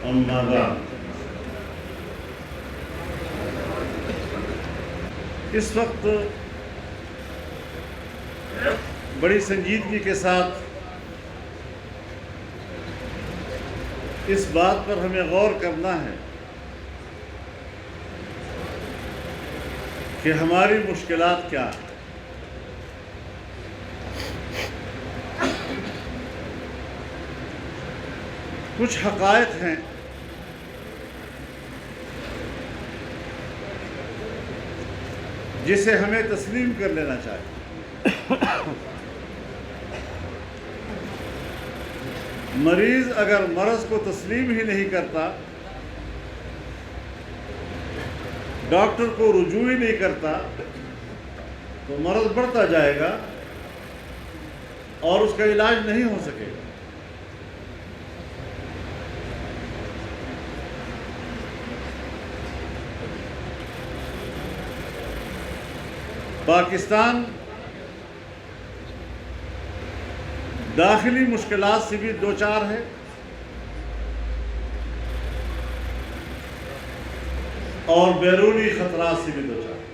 اما بعد، اس وقت بڑی سنجیدگی کے ساتھ اس بات پر ہمیں غور کرنا ہے کہ ہماری مشکلات کیا ہیں۔ کچھ حقائق ہیں جسے ہمیں تسلیم کر لینا چاہیے۔ مریض اگر مرض کو تسلیم ہی نہیں کرتا، ڈاکٹر کو رجوع ہی نہیں کرتا، تو مرض بڑھتا جائے گا اور اس کا علاج نہیں ہو سکے گا۔ پاکستان داخلی مشکلات سے بھی دوچار ہے اور بیرونی خطرات سے بھی دوچار ہے۔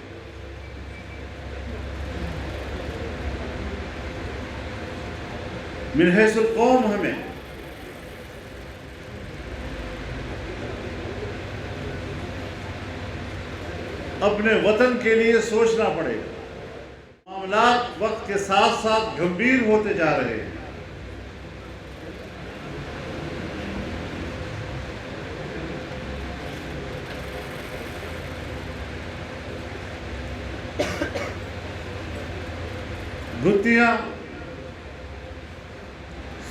من حیث القوم ہمیں اپنے وطن کے لیے سوچنا پڑے گا۔ معاملات وقت کے ساتھ ساتھ گمبھیر ہوتے جا رہے ہیں۔ گھٹیاں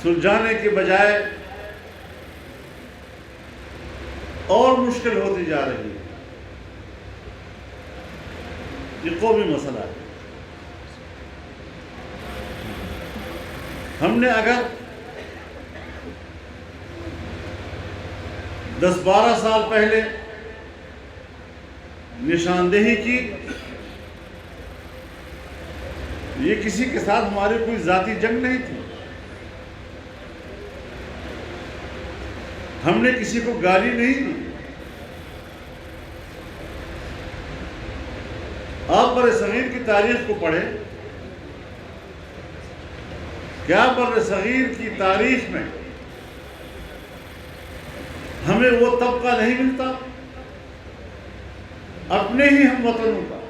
سلجھانے کے بجائے اور مشکل ہوتی جا رہی ہے۔ یہ قومی مسئلہ ہے۔ ہم نے اگر 10-12 سال پہلے نشاندہی کی، یہ کسی کے ساتھ ہماری کوئی ذاتی جنگ نہیں تھی۔ ہم نے کسی کو گالی نہیں دی۔ آپ برصغیر کی تاریخ کو پڑھیں، کیا برصغیر کی تاریخ میں ہمیں وہ طبقہ نہیں ملتا اپنے ہی ہم وطنوں کا،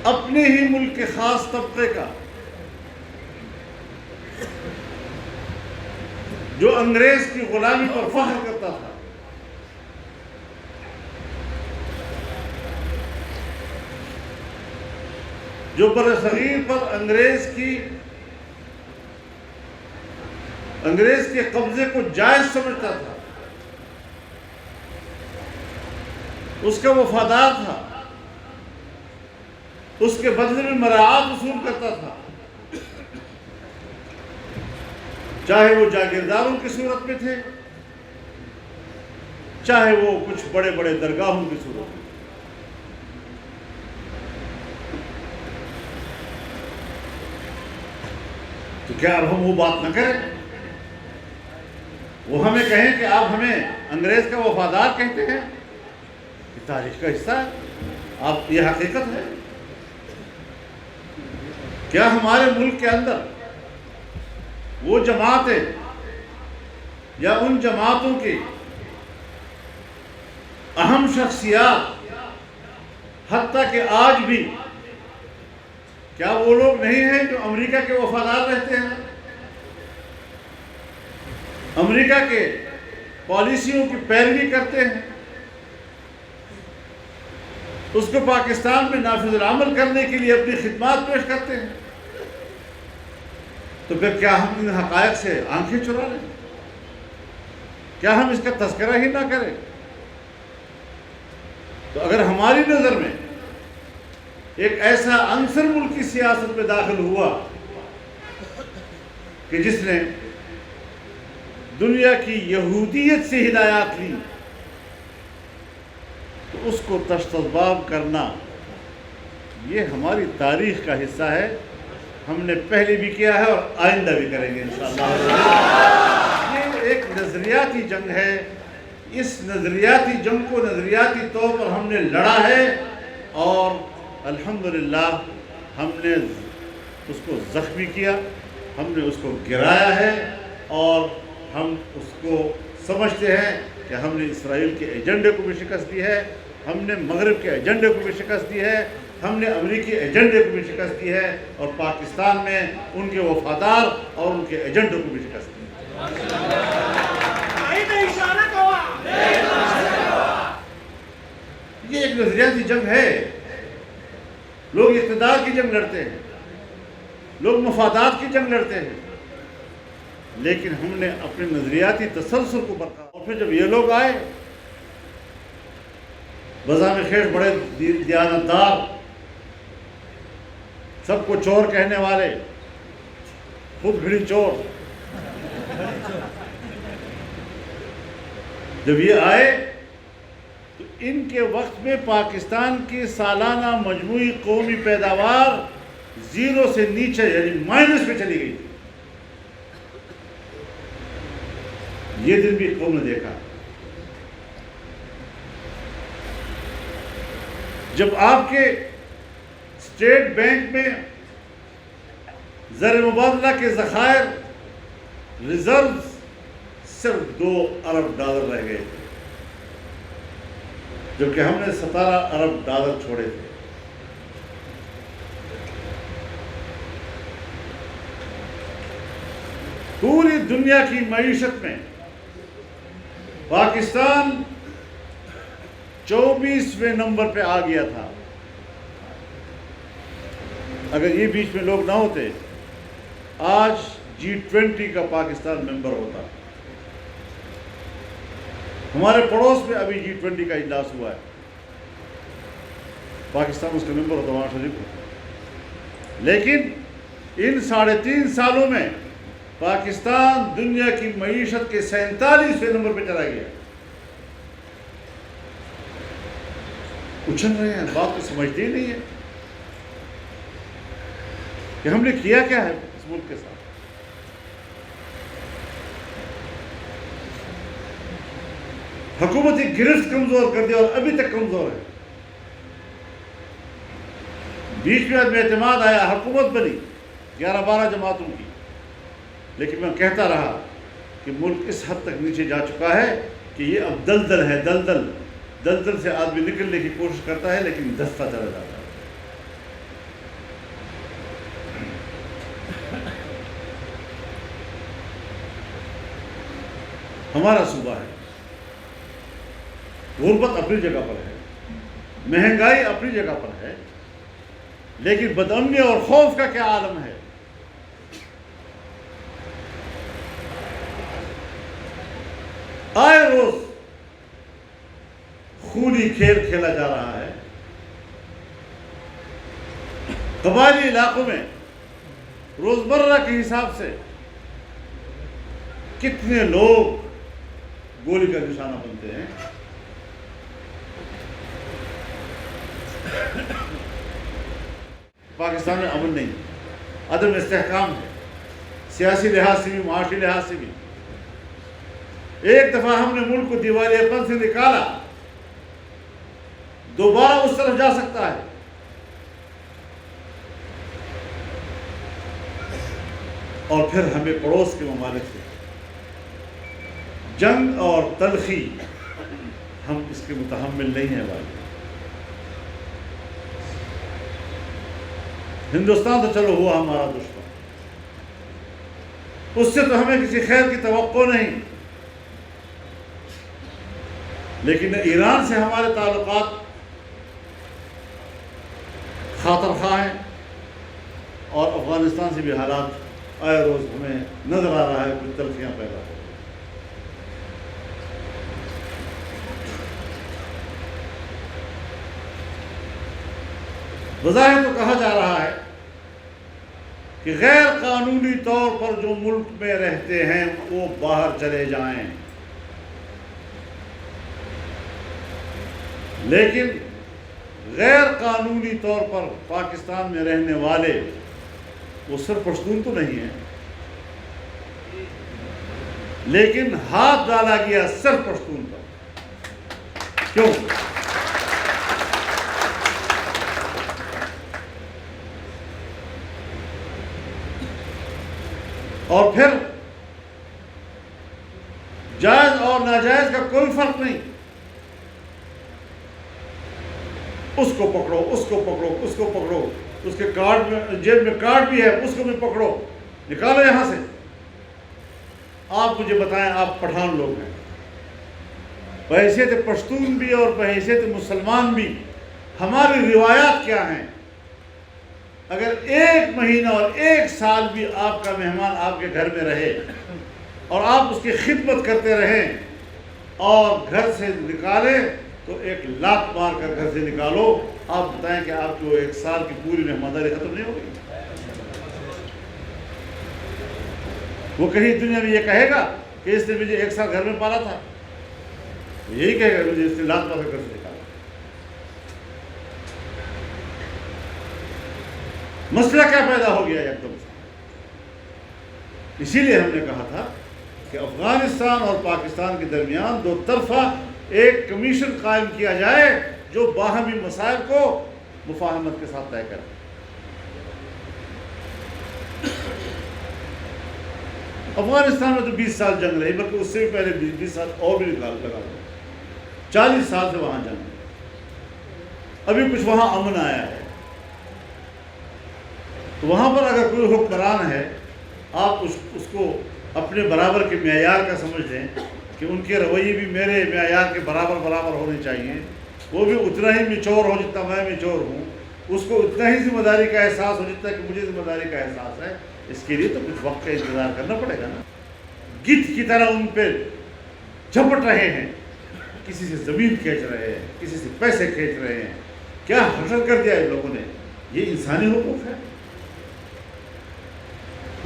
اپنے ہی ملک کے خاص طبقے کا، جو انگریز کی غلامی پر فخر کرتا تھا، جو برصغیر پر انگریز کے قبضے کو جائز سمجھتا تھا، اس کا وفادار تھا، اس کے بدلے میں مراعات وصول کرتا تھا، چاہے وہ جاگیرداروں کی صورت میں تھے، چاہے وہ کچھ بڑے بڑے درگاہوں کی صورت میں۔ تو کیا اب ہم وہ بات نہ کریں؟ وہ ہمیں کہیں کہ آپ ہمیں انگریز کا وفادار کہتے ہیں؟ یہ تاریخ کا حصہ ہے، آپ یہ حقیقت ہے۔ کیا ہمارے ملک کے اندر وہ جماعتیں یا ان جماعتوں کی اہم شخصیات، حتیٰ کہ آج بھی، کیا وہ لوگ نہیں ہیں جو امریکہ کے وفادار رہتے ہیں، امریکہ کے پالیسیوں کی پیروی کرتے ہیں، اس کو پاکستان میں نافذ العمل کرنے کے لیے اپنی خدمات پیش کرتے ہیں؟ تو پھر کیا ہم ان حقائق سے آنکھیں چرا لیں؟ کیا ہم اس کا تذکرہ ہی نہ کریں؟ تو اگر ہماری نظر میں ایک ایسا عنصر ملک کی سیاست میں داخل ہوا کہ جس نے دنیا کی یہودیت سے ہدایات لی، تو اس کو تشت اسباب کرنا یہ ہماری تاریخ کا حصہ ہے۔ ہم نے پہلے بھی کیا ہے اور آئندہ بھی کریں گے انشاءاللہ۔ نظریاتی جنگ ہے. اس نظریاتی جنگ کو نظریاتی طور پر ہم نے لڑا ہے اور الحمدللہ ہم نے اس کو زخمی کیا, ہم نے اس کو گرایا ہے, اور ہم اس کو سمجھتے ہیں کہ ہم نے اسرائیل کے ایجنڈے کو بھی شکست دی ہے, ہم نے مغرب کے ایجنڈے کو بھی شکست دی ہے, ہم نے امریکی ایجنڈے کو بھی شکست دی ہے, اور پاکستان میں ان کے وفادار اور ان کے ایجنڈے کو بھی شکست دی ہے. یہ ایک نظریاتی جنگ ہے. لوگ اقتدار کی جنگ لڑتے ہیں, لوگ مفادات کی جنگ لڑتے ہیں, لیکن ہم نے اپنے نظریاتی تسلسل کو برقرار. اور پھر جب یہ لوگ آئے, بظاہر خیر بڑے دیانتدار, سب کو چور کہنے والے, خود بھیڑی چور, جب یہ آئے تو ان کے وقت میں پاکستان کی سالانہ مجموعی قومی پیداوار 0 سے نیچے یعنی مائنس میں چلی گئی تھی. یہ دن بھی قوم نے دیکھا. جب آپ کے اسٹیٹ بینک میں زر مبادلہ کے ذخائر ریزروز صرف $2 ارب رہ گئے تھے, جبکہ ہم نے $17 ارب چھوڑے تھے. پوری دنیا کی معیشت میں پاکستان 24ویں نمبر پہ آ گیا تھا. اگر یہ بیچ میں لوگ نہ ہوتے, آج G20 کا پاکستان ممبر ہوتا. ہمارے پڑوس میں ابھی G20 کا اجلاس ہوا ہے, پاکستان اس کا ممبر ہوتا, وہاں شریک ہوتا. لیکن ان 3.5 سالوں میں پاکستان دنیا کی معیشت کے 47ویں نمبر پہ چلا گیا. اچھل رہے ہیں, بات کو سمجھتے ہی نہیں ہے کہ ہم نے کیا کیا ہے اس ملک کے ساتھ. حکومتی گرفت کمزور کر دیا اور ابھی تک کمزور ہے. بیچ میں آدمی اعتماد آیا, حکومت بنی 11-12 جماعتوں کی, لیکن میں کہتا رہا کہ ملک اس حد تک نیچے جا چکا ہے کہ یہ اب دلدل ہے. دلدل سے آدمی نکلنے کی کوشش کرتا ہے لیکن دھستا چلا جاتا ہے. ہمارا صوبہ ہے, غربت اپنی جگہ پر ہے, مہنگائی اپنی جگہ پر ہے, لیکن بدامنی اور خوف کا کیا عالم ہے. آئے روز خونی کھیل کھیلا جا رہا ہے. قبائلی علاقوں میں روزمرہ کے حساب سے کتنے لوگ گولی کا نشانہ بنتے ہیں. پاکستان میں امن نہیں, عدم استحکام ہے, سیاسی لحاظ سے بھی, معاشی لحاظ سے بھی. ایک دفعہ ہم نے ملک کو دیوالیاپن سے نکالا, دوبارہ اس طرف جا سکتا ہے. اور پھر ہمیں پڑوس کے ممالک سے جنگ اور تلخی, ہم اس کے متحمل نہیں ہیں بھائی. ہندوستان تو چلو ہوا ہمارا دشمن, اس سے تو ہمیں کسی خیر کی توقع نہیں, لیکن ایران سے ہمارے تعلقات خاطر خواہ ہیں, اور افغانستان سے بھی حالات آئے روز ہمیں نظر آ رہا ہے کچھ تلخیاں پیدا ہو. بظاہر تو کہا جا رہا ہے کہ غیر قانونی طور پر جو ملک میں رہتے ہیں وہ باہر چلے جائیں, لیکن غیر قانونی طور پر پاکستان میں رہنے والے وہ صرف پشتون تو نہیں ہیں, لیکن ہاتھ ڈالا گیا صرف پشتون پر. کیوں؟ اور پھر جائز اور ناجائز کا کوئی فرق نہیں. اس کو پکڑو، اس کو پکڑو، اس کو پکڑو، اس کے کارڈ میں، جیب میں کارڈ بھی ہے، اس کو بھی پکڑو، نکالو یہاں سے. آپ مجھے بتائیں، آپ پٹھان لوگ ہیں، بحیثیت پشتون بھی اور بحیثیت مسلمان بھی، ہماری روایات کیا ہیں؟ اگر 1 مہینہ اور 1 سال بھی آپ کا مہمان آپ کے گھر میں رہے اور آپ اس کی خدمت کرتے رہیں اور گھر سے نکالیں تو 1 لاکھ مار کر گھر سے نکالو، آپ بتائیں کہ آپ کو 1 سال کی پوری مہمانداری ختم نہیں ہوگی؟ وہ کہیں دنیا میں یہ کہے گا کہ اس نے مجھے 1 سال گھر میں پالا تھا؟ یہی کہے گا مجھے اس نے لاکھ مار کر گھر سے نکالا. مسئلہ کیا پیدا ہو گیا ایک دم سے؟ اسی لیے ہم نے کہا تھا کہ افغانستان اور پاکستان کے درمیان 2 طرفہ ایک کمیشن قائم کیا جائے جو باہمی مسائل کو مفاہمت کے ساتھ طے کرے. افغانستان میں تو 20 سال جنگ رہی، بلکہ اس سے بھی پہلے 20 سال اور بھی لگا دو، 40 سال سے وہاں جنگ ہے. ابھی کچھ وہاں امن آیا ہے، تو وہاں پر اگر کوئی حکمران ہے، آپ اس کو اپنے برابر کے معیار کا سمجھ لیں کہ ان کے رویے بھی میرے معیار کے برابر ہونے چاہیے، وہ بھی اتنا ہی میچور ہو جتنا میں میچور ہوں، اس کو اتنا ہی ذمہ داری کا احساس ہو جتنا کہ مجھے ذمہ داری کا احساس ہے. اس کے لیے تو کچھ وقت کا انتظار کرنا پڑے گا نا. گدھ کی طرح ان پہ جھپٹ رہے ہیں، کسی سے زمین کھینچ رہے ہیں، کسی سے پیسے کھینچ رہے ہیں. کیا حشر کر دیا ان لوگوں نے؟ یہ انسانی حقوق ہے.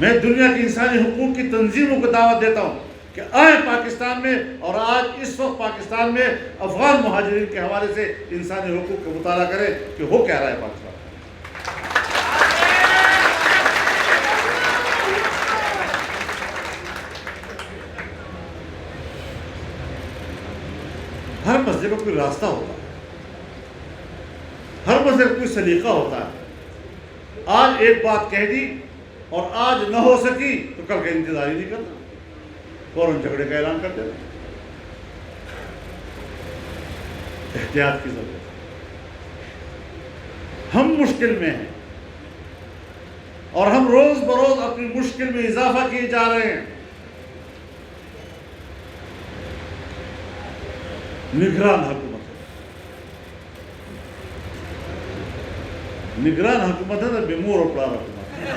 میں دنیا کی انسانی حقوق کی تنظیموں کو دعوت دیتا ہوں کہ آئیں پاکستان میں، اور آج اس وقت پاکستان میں افغان مہاجرین کے حوالے سے انسانی حقوق کا مطالعہ کریں کہ ہو کیا رہا ہے پاکستان. ہر مسئلے کا کوئی راستہ ہوتا ہے، ہر مسئلے کا کوئی سلیقہ ہوتا ہے. آج ایک بات کہہ دی اور آج نہ ہو سکی تو کل کا انتظار ہی نہیں کرنا، فوراً جھگڑے کا اعلان کر دینا. احتیاط کی ضرورت ہے. ہم مشکل میں ہیں اور ہم روز بروز اپنی مشکل میں اضافہ کیے جا رہے ہیں. نگران حکومت ہے، نگران حکومت ہے نا، بیمور اور پڑا حکومت ہے.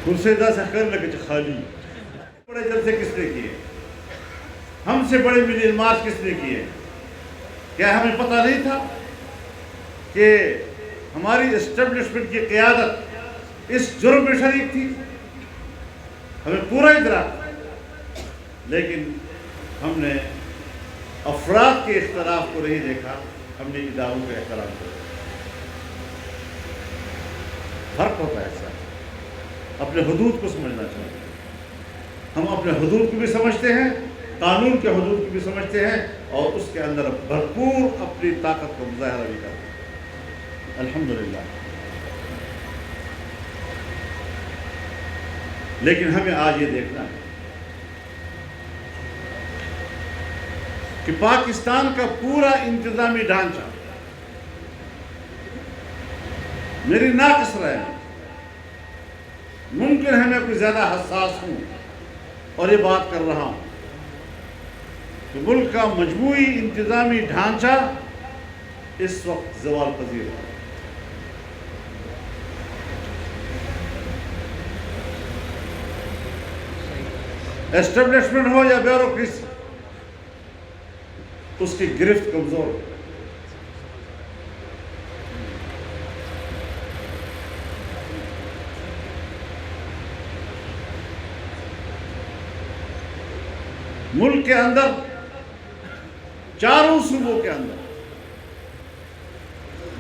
کرسیدہ سے خیر لگے خالی. بڑے جلسے کس نے کیے؟ ہم سے بڑے ملین مارچ کس نے کیے؟ کیا ہمیں پتہ نہیں تھا کہ ہماری اسٹیبلشمنٹ کی قیادت اس جرم میں شریک تھی؟ ہمیں پورا ادراک، لیکن ہم نے افراد کے اختلاف کو نہیں دیکھا، ہم نے اداروں کا احترام کیا. فرق ہوتا ہے ایسا. اپنے حدود کو سمجھنا چاہیے. ہم اپنے حدود کو بھی سمجھتے ہیں، قانون کے حدود کو بھی سمجھتے ہیں، اور اس کے اندر بھرپور اپنی طاقت کو مظاہرہ بھی کرتے ہیں. الحمدللہ. لیکن ہمیں آج یہ دیکھنا ہے کہ پاکستان کا پورا انتظامی ڈھانچہ میری ناقص رہے. ممکن ہے میں کوئی زیادہ حساس ہوں اور یہ بات کر رہا ہوں کہ ملک کا مجموعی انتظامی ڈھانچہ اس وقت زوال پذیر ہے. ایسٹیبلشمنٹ ہو یا بیوروکریسی، اس کی گرفت کمزور ہے. ملک کے اندر، چاروں صوبوں کے اندر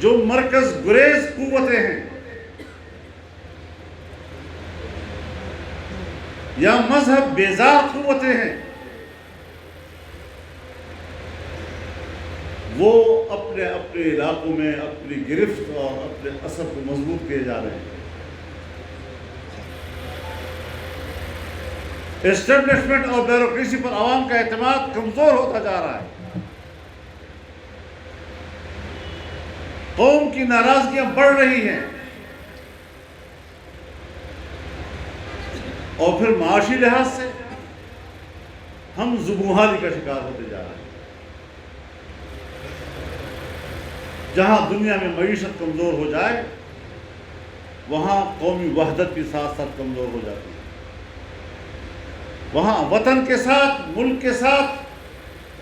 جو مرکز گریز قوتیں ہیں یا مذہب بیزار قوتیں ہیں، وہ اپنے اپنے علاقوں میں اپنی گرفت اور اپنے اثر کو مضبوط کیے جا رہے ہیں۔ اسٹیبلشمنٹ اور بیوروکریسی پر عوام کا اعتماد کمزور ہوتا جا رہا ہے، قوم کی ناراضگیاں بڑھ رہی ہیں، اور پھر معاشی لحاظ سے ہم زبوحالی کا شکار ہوتے جا رہے ہیں۔ جہاں دنیا میں معیشت کمزور ہو جائے وہاں قومی وحدت بھی ساتھ ساتھ کمزور ہو جاتی ہے، وہاں وطن کے ساتھ، ملک کے ساتھ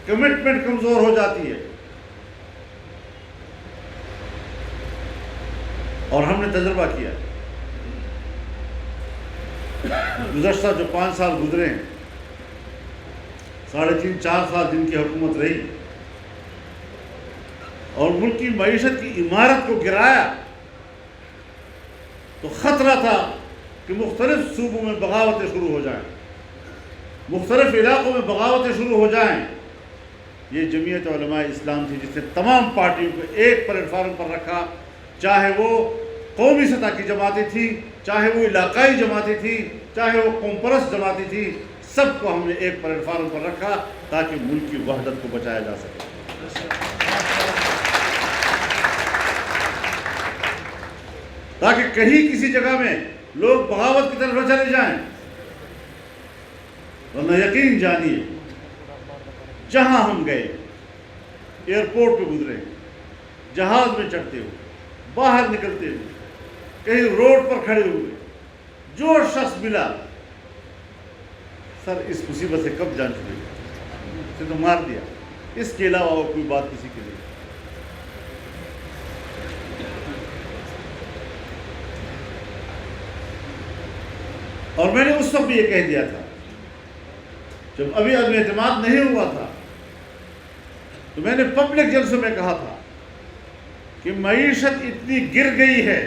کمٹمنٹ کمزور ہو جاتی ہے۔ اور ہم نے تجربہ کیا، گزشتہ جو 5 سال گزرے ہیں، 3.5-4 سال جن کی حکومت رہی اور ملک کی معیشت کی عمارت کو گرایا، تو خطرہ تھا کہ مختلف صوبوں میں بغاوتیں شروع ہو جائیں، مختلف علاقوں میں بغاوتیں شروع ہو جائیں۔ یہ جمعیت علماء اسلام تھی جس نے تمام پارٹیوں کو ایک پلیٹ فارم پر رکھا، چاہے وہ قومی سطح کی جماعتیں تھیں، چاہے وہ علاقائی جماعتیں تھیں، چاہے وہ قوم پرست جماعتیں تھیں، سب کو ہم نے ایک پلیٹ فارم پر رکھا تاکہ ملک کی وحدت کو بچایا جا سکے۔ تاکہ کہیں کسی جگہ میں لوگ بغاوت کی طرف نہ چلے جائیں، ورنہ یقین جانیے جہاں ہم گئے، ایئرپورٹ پہ گزرے، جہاز میں چڑھتے ہوئے، باہر نکلتے ہوئے، کہیں روڈ پر کھڑے ہوئے، جو شخص ملا، سر اس مصیبت سے کب جان چھوڑی، اسے تو مار دیا، اس کے علاوہ اور کوئی بات کسی کے لیے۔ اور میں نے اس وقت بھی یہ کہہ دیا تھا، جب ابھی عدم اعتماد نہیں ہوا تھا، تو میں نے پبلک جلسوں میں کہا تھا کہ معیشت اتنی گر گئی ہے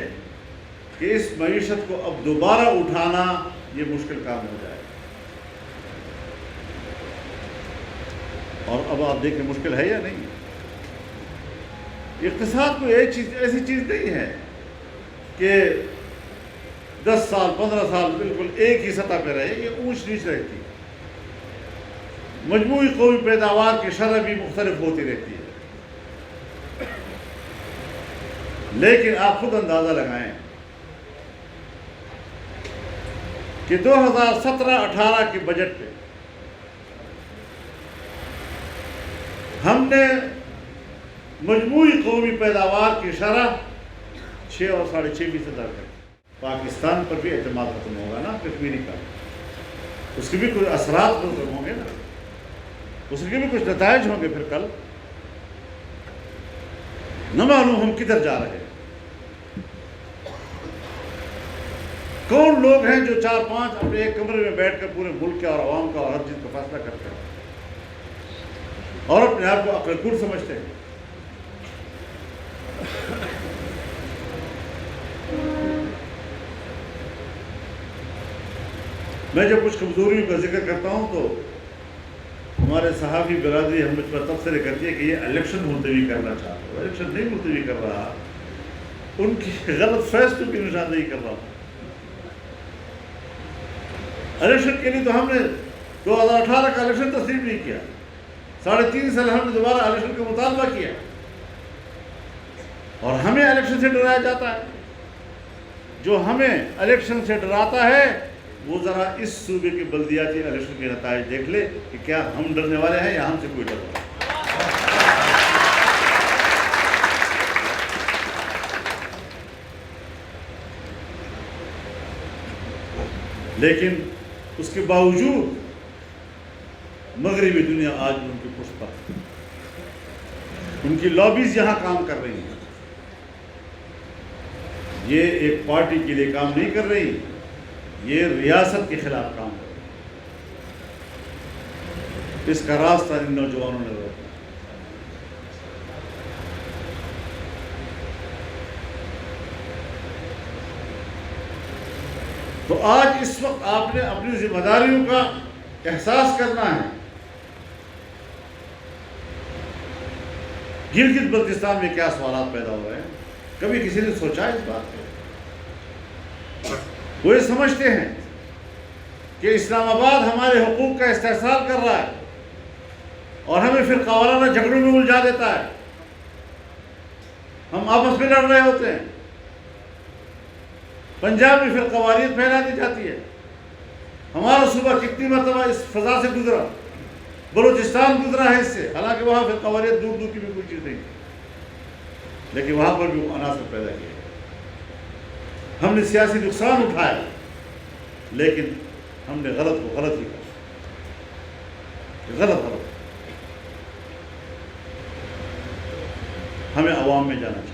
کہ اس معیشت کو اب دوبارہ اٹھانا یہ مشکل کام ہو جائے۔ اور اب آپ دیکھیں مشکل ہے یا نہیں؟ اقتصاد کوئی ایسی چیز نہیں ہے کہ 10 سال 15 سال بالکل ایک ہی سطح پہ رہے، یہ اونچ نیچ رہتی ہے، مجموعی قومی پیداوار کی شرح بھی مختلف ہوتی رہتی ہے۔ لیکن آپ خود اندازہ لگائیں کہ 2017-18 کے بجٹ پہ ہم نے مجموعی قومی پیداوار کی شرح 6 اور 6.5% کر۔ پاکستان پر بھی اعتماد ختم ہوگا نا کشمیری کا، اس کے بھی کوئی اثرات ہوں گے نا، اس کے بھی کچھ نتائج ہوں گے۔ پھر کل نہ معلوم ہم کدھر جا رہے ہیں۔ کون لوگ ہیں جو 4-5 اپنے ایک کمرے میں بیٹھ کر پورے ملک کے اور عوام کا اور ہر چیز کا فیصلہ کرتے ہیں اور اپنے آپ کو عقل کور سمجھتے ہیں؟ میں جب کچھ کمزوریوں کا ذکر کرتا ہوں تو ہمارے صحافی برادری ہم مجھ پر تبصرے کرتی ہے کہ یہ الیکشن ملتوی کرنا چاہتا ہے۔ الیکشن نہیں ملتوی کر رہا، ان کی غلط فیصلوں کی نشاندہی کر رہا ہوں۔ الیکشن کے لیے تو ہم نے 2018 کا الیکشن تسلیم نہیں کیا، 3.5 سال ہم نے دوبارہ الیکشن کا مطالبہ کیا، اور ہمیں الیکشن سے ڈرایا جاتا ہے۔ جو ہمیں الیکشن سے ڈراتا ہے وہ ذرا اس صوبے کے بلدیاتی الیکشن کے نتائج دیکھ لے کہ کیا ہم ڈرنے والے ہیں یا ہم سے کوئی ڈر رہا ہے۔ لیکن اس کے باوجود مغربی دنیا آج ان کی پشت پر، ان کی لابیز یہاں کام کر رہی ہیں۔ یہ ایک پارٹی کے لیے کام نہیں کر رہی، یہ ریاست کے خلاف کام کر رہی ہے۔ اس کا راستہ ان نوجوانوں نے روکا۔ تو آج اس وقت آپ نے اپنی ذمہ داریوں کا احساس کرنا ہے. گلگت بلتستان میں کیا سوالات پیدا ہو رہے ہیں، کبھی کسی نے سوچا اس بات کو؟ وہ یہ سمجھتے ہیں کہ اسلام آباد ہمارے حقوق کا استحصال کر رہا ہے اور ہمیں فرقہ وارانہ جھگڑوں میں الجھا دیتا ہے. ہم آپس میں لڑ رہے ہوتے ہیں. پنجاب میں فرقہ واریت پھیلا دی جاتی ہے. ہمارا صوبہ کتنی مرتبہ اس فضا سے گزرا، بلوچستان گزرا ہے اس سے، حالانکہ وہاں فرقہ واریت دور دور کی بھی کوئی چیز نہیں، لیکن وہاں پر بھی وہ عناصر پیدا کیے. ہم نے سیاسی نقصان اٹھایا، لیکن ہم نے غلط کو غلط ہی کہا، غلط. ہمیں عوام میں جانا چاہیے،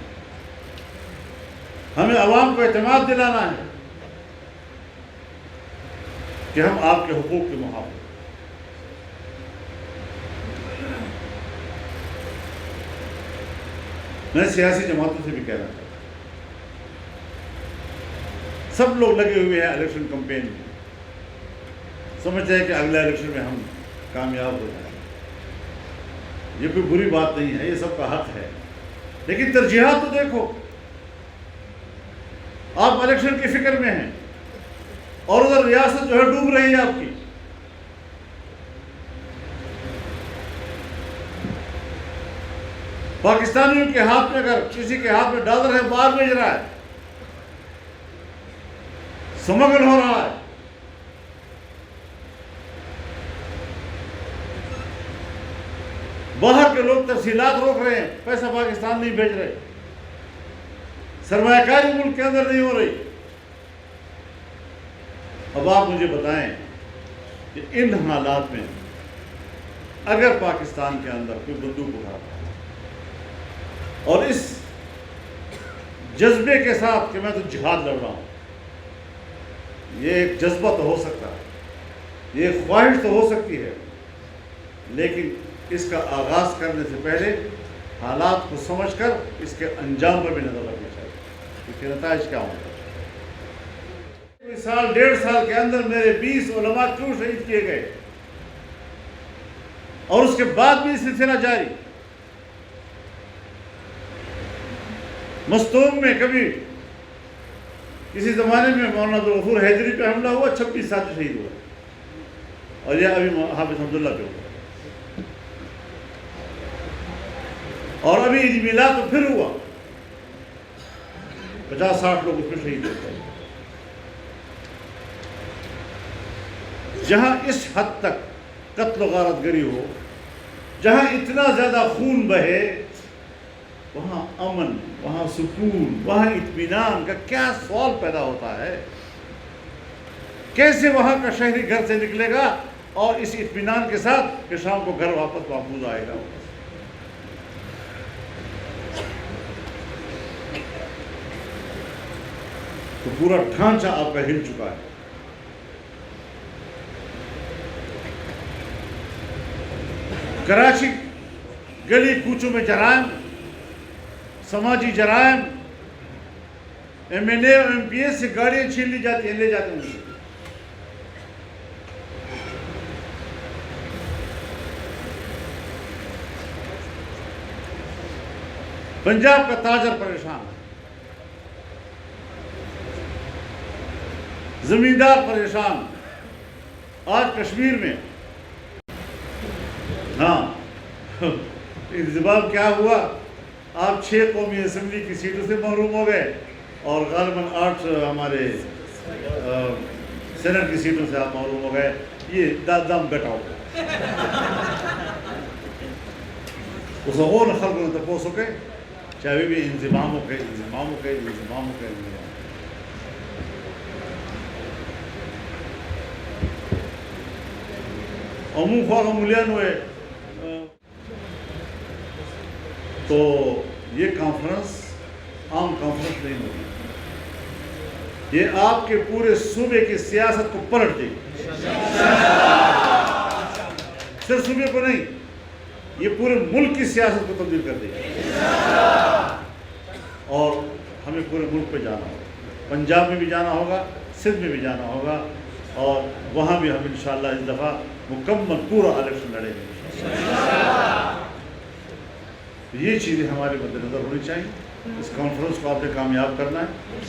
ہمیں عوام کو اعتماد دلانا ہے کہ ہم آپ کے حقوق کے محافظ. میں سیاسی جماعتوں سے بھی کہنا چاہتا ہوں، سب لوگ لگے ہوئے ہیں الیکشن کمپین میں، سمجھتے ہیں کہ اگلے الیکشن میں ہم کامیاب ہو جائیں. یہ کوئی بری بات نہیں ہے، یہ سب کا حق ہے، لیکن ترجیحات تو دیکھو. آپ الیکشن کی فکر میں ہیں اور ادھر ریاست جو ہے ڈوب رہی ہے آپ کی. پاکستانیوں کے ہاتھ میں اگر کسی کے ہاتھ میں ڈالر ہے، باہر بھیج رہا ہے، سمگل ہو رہا ہے. باہر کے لوگ تفصیلات روک رہے ہیں، پیسہ پاکستان نہیں بھیج رہے، سرمایہ کاری ملک کے اندر نہیں ہو رہی. اب آپ مجھے بتائیں کہ ان حالات میں اگر پاکستان کے اندر کوئی بندوق اٹھاتا ہے اور اس جذبے کے ساتھ کہ میں تو جہاد لڑ رہا ہوں، یہ ایک جذبہ تو ہو سکتا ہے، یہ ایک خواہش تو ہو سکتی ہے، لیکن اس کا آغاز کرنے سے پہلے حالات کو سمجھ کر اس کے انجام پر بھی نظر رکھنی چاہیے، اس کے نتائج کیا ہوں گے. سال 1.5 سال کے اندر میرے 20 علماء کیوں شہید کیے گئے، اور اس کے بعد بھی سلسلہ جاری. مستونگ میں کبھی کسی زمانے میں مولانا عبدالغفور حیدری پہ حملہ ہوا، 26 ساتھی شہید ہوئے، اور یہ ابھی حافظ حمداللہ پہ ہوا، اور ابھی عید میلاد تو پھر ہوا، 50-60 لوگ اس میں شہید ہوتے ہیں. جہاں اس حد تک قتل و غارت گری ہو، جہاں اتنا زیادہ خون بہے، وہاں امن، وہاں سکون، وہاں اطمینان کا کیا سوال پیدا ہوتا ہے؟ کیسے وہاں کا شہری گھر سے نکلے گا اور اس اطمینان کے ساتھ کہ شام کو گھر واپس محفوظ آئے گا؟ تو پورا ڈھانچہ آپ کا ہل چکا ہے. کراچی گلی کوچوں میں جرائم، سماجی جرائم، ایم این اے اور ایم پی ایس سے گاڑیاں چھین لی جاتی ہیں، لے جاتے ہیں. پنجاب کا تاجر پریشان ہے، زمیندار پریشان. آج کشمیر میں انضمام کیا ہوا؟ آپ 6 قومی اسمبلی کی سیٹوں سے محروم ہو گئے اور غالباً 8 ہمارے سینٹ کی سیٹوں سے آپ محروم ہو گئے. یہ دم بیٹھاؤ اس غور خلق نے تپوسو کے چاہے بھی انضمام ہو کے عموم خواہ ملیان ہوئے. تو یہ کانفرنس عام کانفرنس نہیں ہوگی، یہ آپ کے پورے صوبے کی سیاست کو پلٹ دے گی. صرف صوبے کو نہیں، یہ پورے ملک کی سیاست کو تبدیل کر دے گی. اور ہمیں پورے ملک پہ جانا ہوگا، پنجاب میں بھی جانا ہوگا، سندھ میں بھی جانا ہوگا اور وہاں بھی ہم انشاءاللہ اس دفعہ مکمل پورا الیکشن لڑیں گے یہ چیزیں ہمارے مد نظر ہونی چاہیے. اس کانفرنس کو آپ نے کامیاب کرنا ہے.